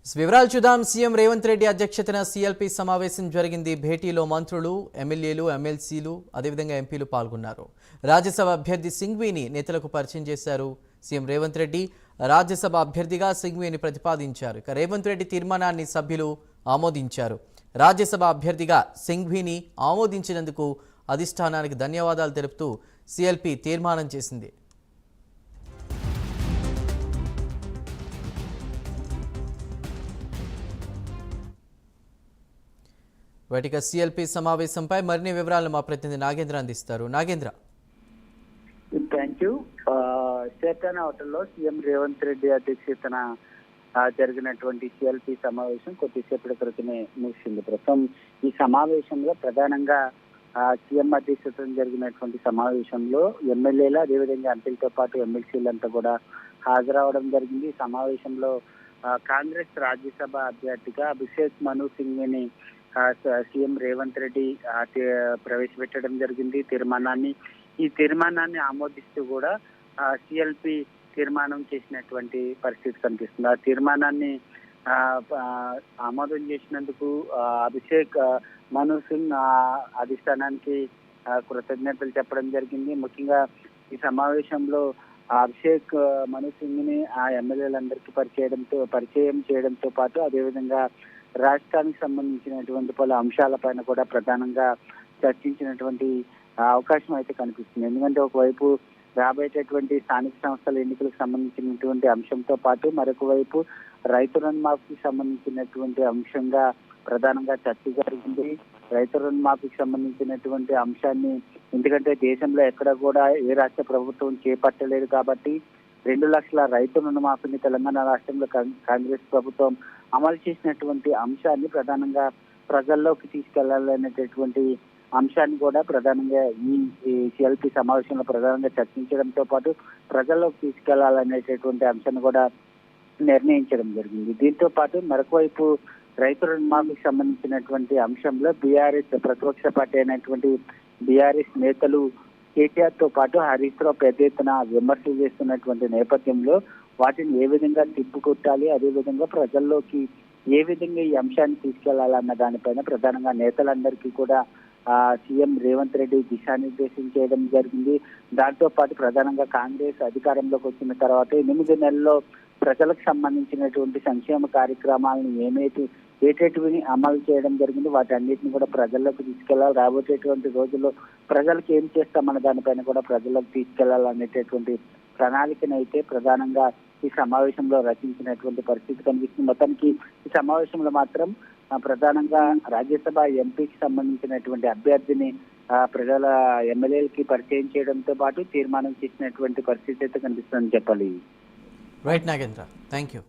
వివరాలు చూద్దాం. సీఎం రేవంత్ రెడ్డి అధ్యక్షతన సీఎల్పీ సమావేశం జరిగింది. భేటీలో మంత్రులు, ఎమ్మెల్యేలు, ఎమ్మెల్సీలు, అదేవిధంగా ఎంపీలు పాల్గొన్నారు. రాజ్యసభ అభ్యర్థి సింఘ్వీని నేతలకు పరిచయం చేశారు సీఎం రేవంత్ రెడ్డి. రాజ్యసభ అభ్యర్థిగా సింఘ్వీని ప్రతిపాదించారు. ఇక రేవంత్ రెడ్డి తీర్మానాన్ని సభ్యులు ఆమోదించారు. రాజ్యసభ అభ్యర్థిగా సింఘ్వీని ఆమోదించినందుకు అధిష్టానానికి ధన్యవాదాలు తెలుపుతూ సీఎల్పీ తీర్మానం చేసింది. వాటిక సీఎల్పీ సమావేశంపై మరిన్ని వివరాలను మా ప్రతినిధి నాగేంద్ర అందిస్తారు. నాగేంద్ర. Thank you. చేతన హోటల్లో సీఎం రేవంత్ రెడ్డి అధ్యక్షతన జరిగినటువంటి సిఎల్పి సమావేశం కొద్దిసేపటి క్రితమే ముగిసింది. ప్రస్తుతం ఈ సమావేశంలో ప్రధానంగా సీఎం అధ్యక్షతన జరిగినటువంటి సమావేశంలో ఎమ్మెల్యేలు అదేవిధంగా ఎంపీలతో పాటు ఎమ్మెల్సీలంతా కూడా హాజరవడం జరిగింది. ఈ సమావేశంలో కాంగ్రెస్ రాజ్యసభ అభ్యర్థిగా అభిషేక్ మను సింఘ్విని సీఎం రేవంత్ రెడ్డి ప్రవేశపెట్టడం జరిగింది ఈ తీర్మానాన్ని ఆమోదిస్తూ కూడా సిఎల్పి తీర్మానం చేసినటువంటి పరిస్థితి కనిపిస్తుంది. ఆ తీర్మానాన్ని ఆమోదం చేసినందుకు అభిషేక్ మను సింగ్ అధిష్టానానికి కృతజ్ఞతలు చెప్పడం జరిగింది. ముఖ్యంగా ఈ సమావేశంలో అభిషేక్ మను సింగ్ ని ఆ ఎమ్మెల్యేలందరికీ పరిచయం చేయడంతో పాటు అదేవిధంగా రాష్ట్రానికి సంబంధించినటువంటి పలు అంశాలపైన కూడా ప్రధానంగా చర్చించినటువంటి అవకాశం అయితే కనిపిస్తుంది. ఎందుకంటే ఒకవైపు రాబోయేటటువంటి స్థానిక సంస్థల ఎన్నికలకు సంబంధించినటువంటి అంశంతో పాటు మరొక వైపు రైతు రుణమాఫీకి సంబంధించినటువంటి అంశంగా ప్రధానంగా చర్చ జరిగింది. రైతు రుణమాఫీకి సంబంధించినటువంటి అంశాన్ని ఎందుకంటే దేశంలో ఎక్కడ కూడా ఏ రాష్ట్ర ప్రభుత్వం చేపట్టలేదు కాబట్టి 2 లక్షల రైతు రుణమాఫీని తెలంగాణ రాష్ట్రంలో కాంగ్రెస్ ప్రభుత్వం అమలు చేసినటువంటి అంశాన్ని ప్రధానంగా ప్రజల్లోకి తీసుకెళ్లాలనేటటువంటి అంశాన్ని కూడా ప్రధానంగా ఈ సిఎల్పి సమావేశంలో ప్రధానంగా చర్చించడంతో పాటు ప్రజల్లోకి తీసుకెళ్లాలనేటటువంటి అంశాన్ని కూడా నిర్ణయించడం జరిగింది. దీంతో పాటు మరొక వైపు రైతు రుణమాఫీకి సంబంధించినటువంటి అంశంలో బీఆర్ఎస్ ప్రతిపక్ష పార్టీ అయినటువంటి బీఆర్ఎస్ నేతలు కేటీఆర్ తో పాటు హరీష్ రావు పెద్ద ఎత్తున విమర్శలు చేస్తున్నటువంటి నేపథ్యంలో వాటిని ఏ విధంగా తిప్పుకొట్టాలి, అదేవిధంగా ప్రజల్లోకి ఏ విధంగా ఈ అంశాన్ని తీసుకెళ్లాలన్న దానిపైన ప్రధానంగా నేతలందరికీ కూడా సీఎం రేవంత్ రెడ్డి దిశానిర్దేశం చేయడం జరిగింది. దాంతో పాటు ప్రధానంగా కాంగ్రెస్ అధికారంలోకి వచ్చిన తర్వాత 8 నెలల్లో ప్రజలకు సంబంధించినటువంటి సంక్షేమ కార్యక్రమాలను ఏటేటివిని అమలు చేయడం జరిగింది. వాటి అన్నిటిని కూడా ప్రజల్లోకి తీసుకెళ్లాలి. రాబోయేటువంటి రోజుల్లో ప్రజలకు ఏం చేస్తామన్న దానిపైన కూడా ప్రజల్లోకి తీసుకెళ్లాలనేటటువంటి ప్రణాళికను అయితే ప్రధానంగా ఈ సమావేశంలో రచించినటువంటి పరిస్థితి కనిపిస్తుంది. మొత్తానికి ఈ సమావేశంలో మాత్రం ప్రధానంగా రాజ్యసభ ఎంపీకి సంబంధించినటువంటి అభ్యర్థిని ప్రజల ఎమ్మెల్యేలకి పరిచయం చేయడంతో పాటు తీర్మానం చేసినటువంటి పరిస్థితి అయితే కనిపిస్తుందని చెప్పాలి. Right Nagendra, thank you.